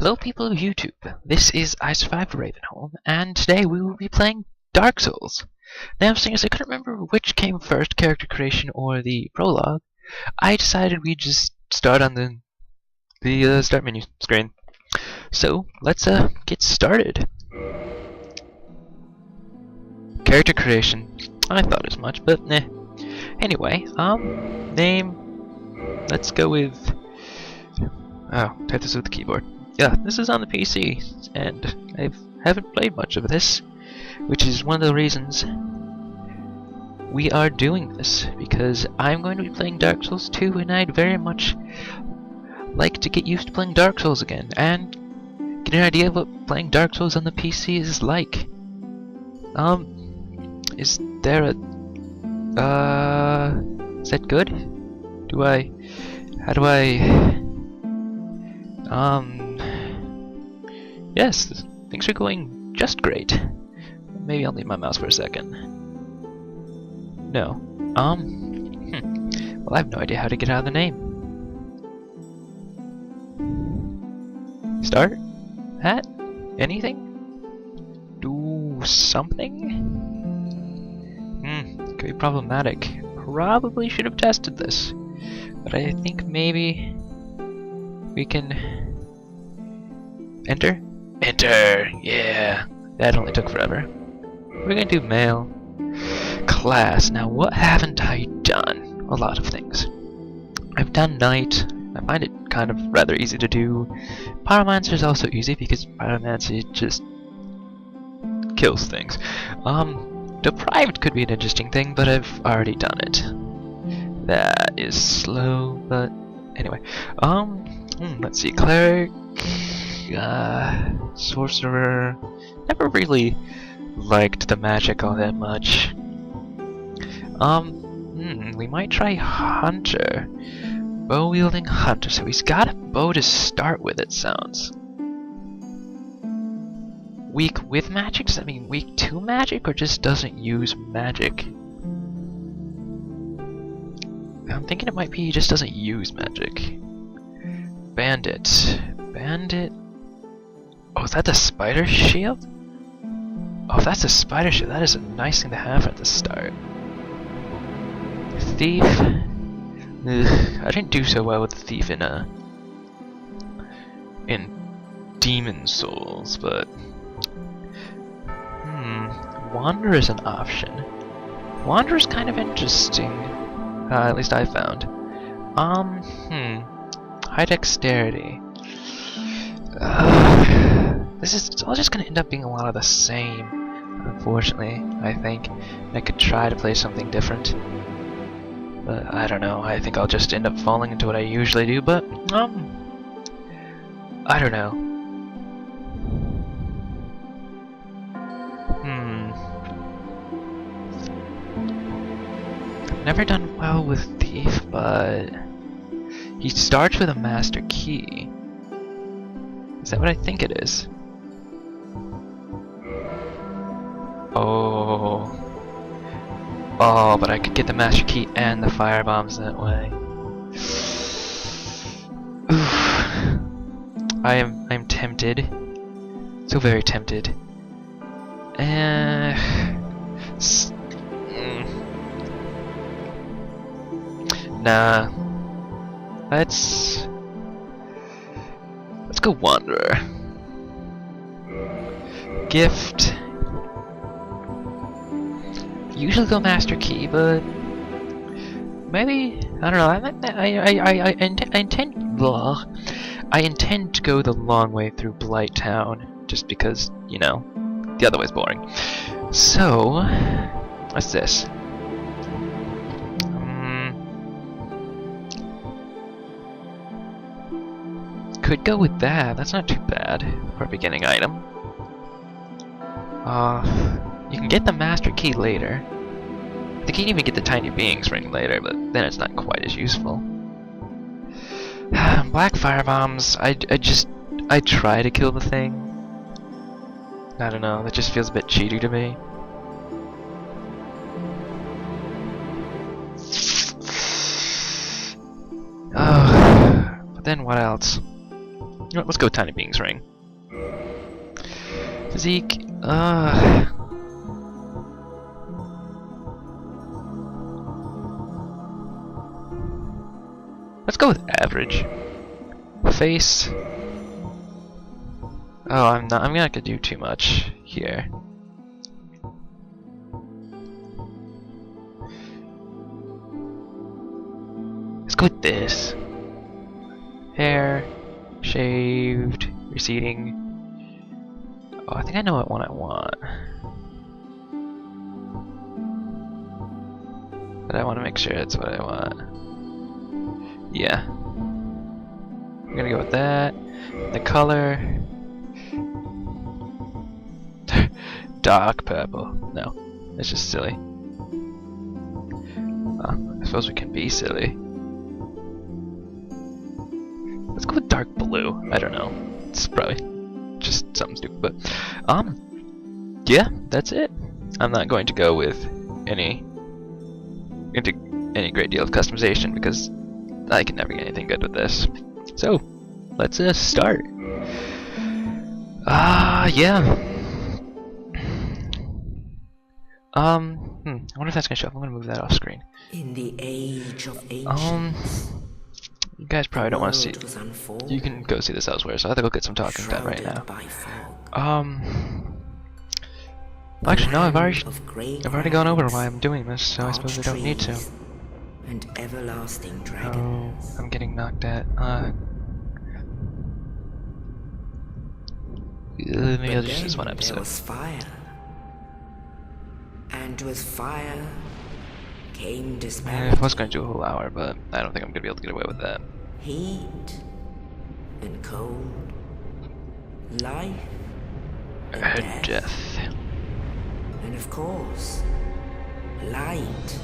Hello people of YouTube, this is ISurvivedRavenholm, and today we will be playing Dark Souls. Now, seeing as I couldn't remember which came first, character creation or the prologue, I decided we'd just start on the start menu screen. So, let's get started. Character creation. I thought as much, but nah. Anyway, name, let's go with, type this with the keyboard. Yeah, this is on the PC, and I haven't played much of this, which is one of the reasons we are doing this, because I'm going to be playing Dark Souls 2, and I'd very much like to get used to playing Dark Souls again, and get an idea of what playing Dark Souls on the PC is like. Is there a, is that good? How do I, yes, things are going just great. Maybe I'll leave my mouse for a second. No. Well, I have no idea how to get out of the name. Start? Hat? Anything? Do something? Could be problematic. Probably should have tested this. But I think maybe we can enter? Enter! Yeah! That only took forever. We're gonna do male. Class. Now what haven't I done? A lot of things. I've done knight. I find it kind of rather easy to do. Pyromancer is also easy because Pyromancer just kills things. Deprived could be an interesting thing, but I've already done it. That is slow, but anyway. Let's see, cleric, sorcerer. Never really liked the magic all that much. We might try hunter, bow wielding hunter. So he's got a bow to start with. It sounds weak with magic. Does that mean weak to magic, or just doesn't use magic? I'm thinking it might be he just doesn't use magic. Bandit. Bandit. Oh, is that the spider shield? Oh, if that's a spider shield, that is a nice thing to have at the start. Thief. Ugh, I didn't do so well with the thief in Demon Souls, but Wanderer is an option. Wanderer is kind of interesting. At least I found. High dexterity. It's all just gonna end up being a lot of the same, unfortunately, I think. I could try to play something different, but I don't know. I think I'll just end up falling into what I usually do, but, I don't know. Never done well with Thief, but he starts with a master key. Is that what I think it is? Oh, but I could get the master key and the fire bombs that way. Oof. I'm tempted. So very tempted. Nah. Let's go Wanderer. Gift. Usually go Master Key, but maybe I don't know. I intend to go the long way through Blight Town, just because, you know, the other way's boring. So, what's this? Could go with that. That's not too bad for a beginning item. You can get the master key later. I think you can even get the tiny beings ring later, but then it's not quite as useful. Black fire bombs. I try to kill the thing. I don't know. That just feels a bit cheaty to me. But then what else? know what, let's go with Tiny Being's ring. Physique, let's go with average. Face. Oh, I'm not gonna do too much here. Let's go with this. Hair, shaved, receding. Oh, I think I know what one I want. But I want to make sure it's what I want. Yeah. I'm gonna go with that. The color. Dark purple. No, it's just silly. I suppose we can be silly. Let's go with dark blue. I don't know. It's probably just something stupid, but yeah, that's it. I'm not going to go with any great deal of customization because I can never get anything good with this. So let's start. Yeah. I wonder if that's gonna show up. I'm gonna move that off screen. In the age of ancients, you guys probably don't want to see. You can go see this elsewhere. So I have to go get some talking done right now. Actually, no. I've already gone over why I'm doing this, so I suppose I don't need to. And everlasting dragons. Oh, I'm getting knocked at. Maybe I'll just use one episode. There was fire. And with fire came disparity. I was going to do a whole hour, but I don't think I'm going to be able to get away with that. Heat and cold, life and death. And of course, light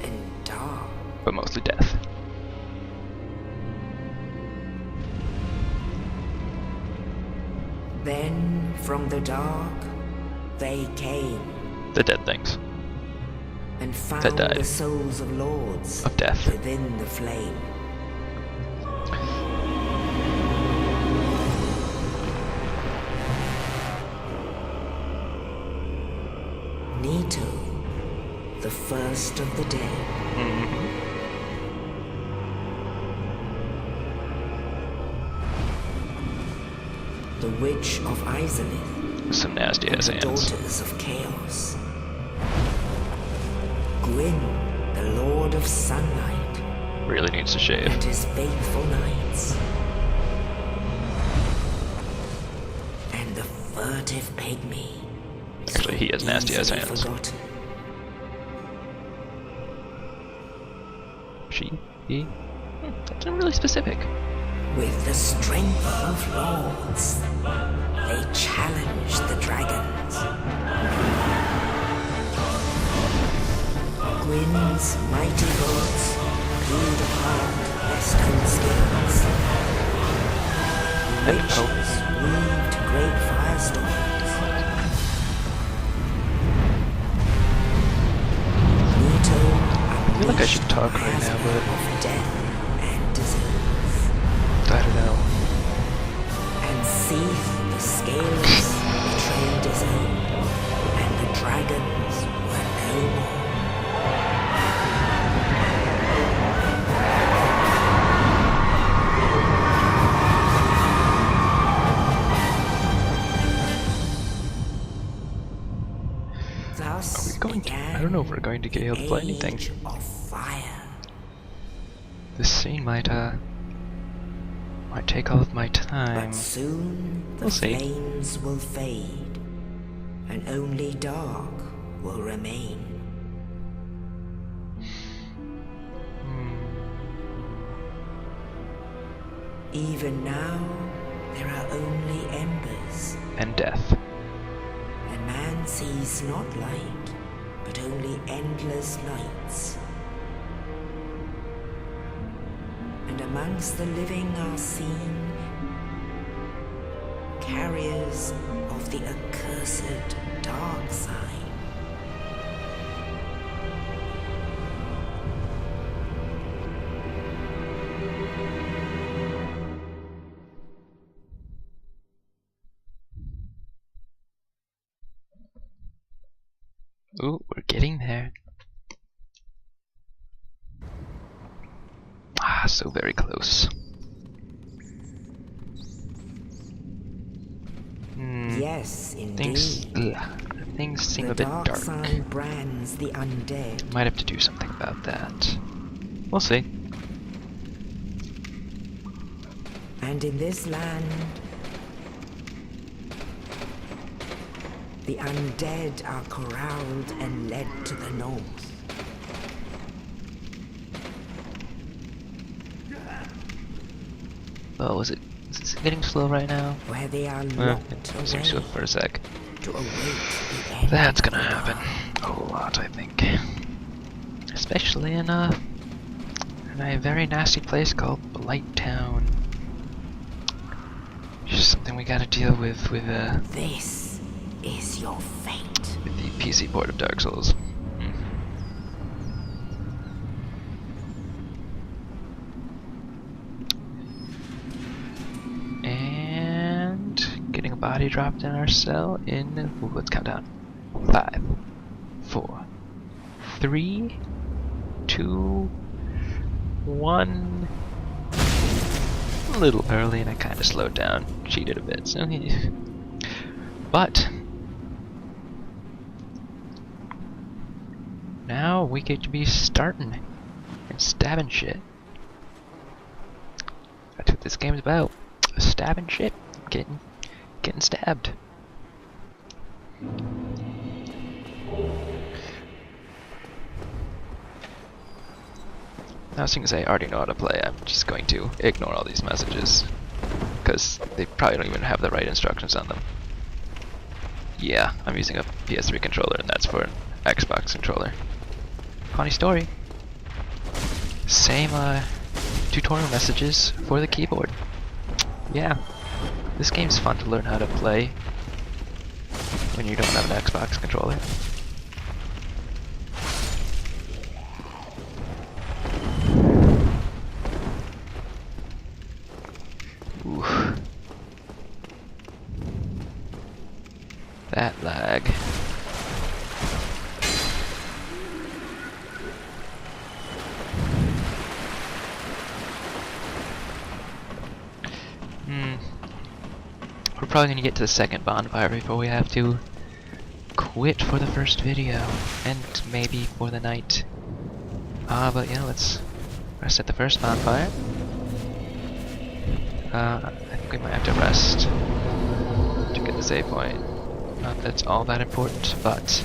and dark. But mostly death. Then from the dark they came. The dead things. And found that died. The souls of lords of death within the flame. Nito, the first of the dead. The witch of Isurvith. Some nasty ass hands. Daughters of chaos. Gwyn, the Lord of Sunlight. Really needs to shave. And his faithful knights. And the furtive pygmy. Actually, he has nasty ass hands. Forgotten. She? He? That's not really specific. With the strength of lords, they challenged the dragons. Gwyn's mighty lords peeled apart their stone skills. Witches weaved great firestorms. Nito I feel like I should talk right now, but of death and disease. I don't know. And Seath, the scales betrayed his own, and the dragons were no more. Thus I don't know if we're going to get able to play anything. Of fire. This scene might take all of my time. But soon the flames will fade, and only dark will remain. Even now, there are only embers. And death. And man sees not light, but only endless nights. And amongst the living are seen carriers of the accursed dark side. Ooh, we're getting there. Ah, so very close. Yes, indeed. Things seem The a bit dark dark. side brands the undead. Might have to do something about that. We'll see. And in this land, the undead are corralled and led to the north. Oh, is it getting slow right now? Where they are It locked seems away to for a sec. to await the end That's of gonna the happen dark. a whole lot, I think. Especially in a very nasty place called Blight Town. Just something we gotta deal with This is your fate. the PC port of Dark Souls. And getting a body dropped in our cell in, ooh, let's count down. 5, 4, 3, 2, 1. A little early, and I kind of slowed down, cheated a bit. So, but now we get to be starting and stabbing shit. That's what this game's about. Stabbing shit, getting stabbed. Now, since I already know how to play, I'm just going to ignore all these messages, because they probably don't even have the right instructions on them. Yeah, I'm using a PS3 controller, and that's for an Xbox controller. Funny story. Same tutorial messages for the keyboard. Yeah, this game's fun to learn how to play when you don't have an Xbox controller. Ooh. That lag. We're probably gonna get to the second bonfire before we have to quit for the first video, and maybe for the night. But yeah, let's rest at the first bonfire. I think we might have to rest to get the save point. Not that it's all that important, but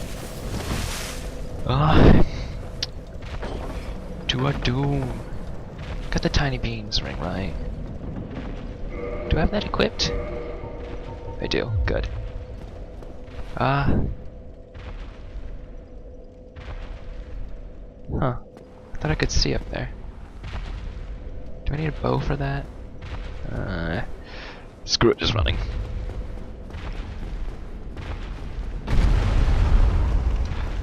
to our doom. Got the tiny beans ring right. Do I have that equipped? I do. Good. Huh. I thought I could see up there. Do I need a bow for that? Screw it, just running.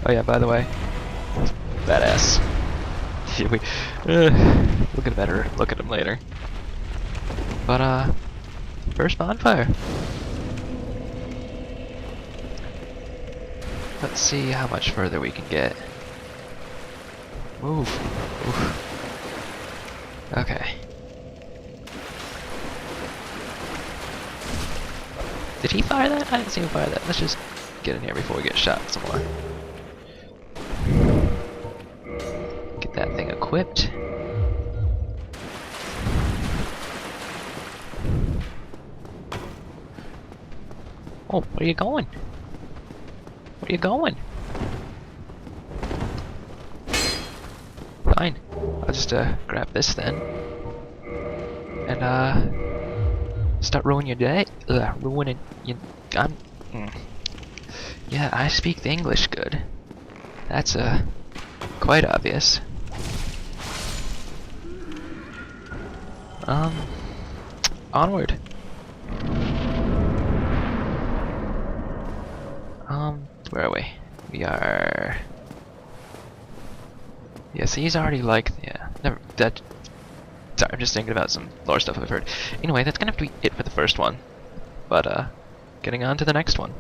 Oh yeah, by the way, badass. We'll get a better look at him later. But first bonfire. Let's see how much further we can get. Move. Oof. Okay. Did he fire that? I didn't see him fire that. Let's just get in here before we get shot some more. Get that thing equipped. Oh, where are you going? Where are you going? Fine. I'll just grab this then. And start ruining your day. Ruining you. Yeah, I speak the English good. That's quite obvious. Onward. Where are we? We are. Yes, he's already like, yeah. Never that. Sorry, I'm just thinking about some lore stuff I've heard. Anyway, that's gonna have to be it for the first one. But getting on to the next one.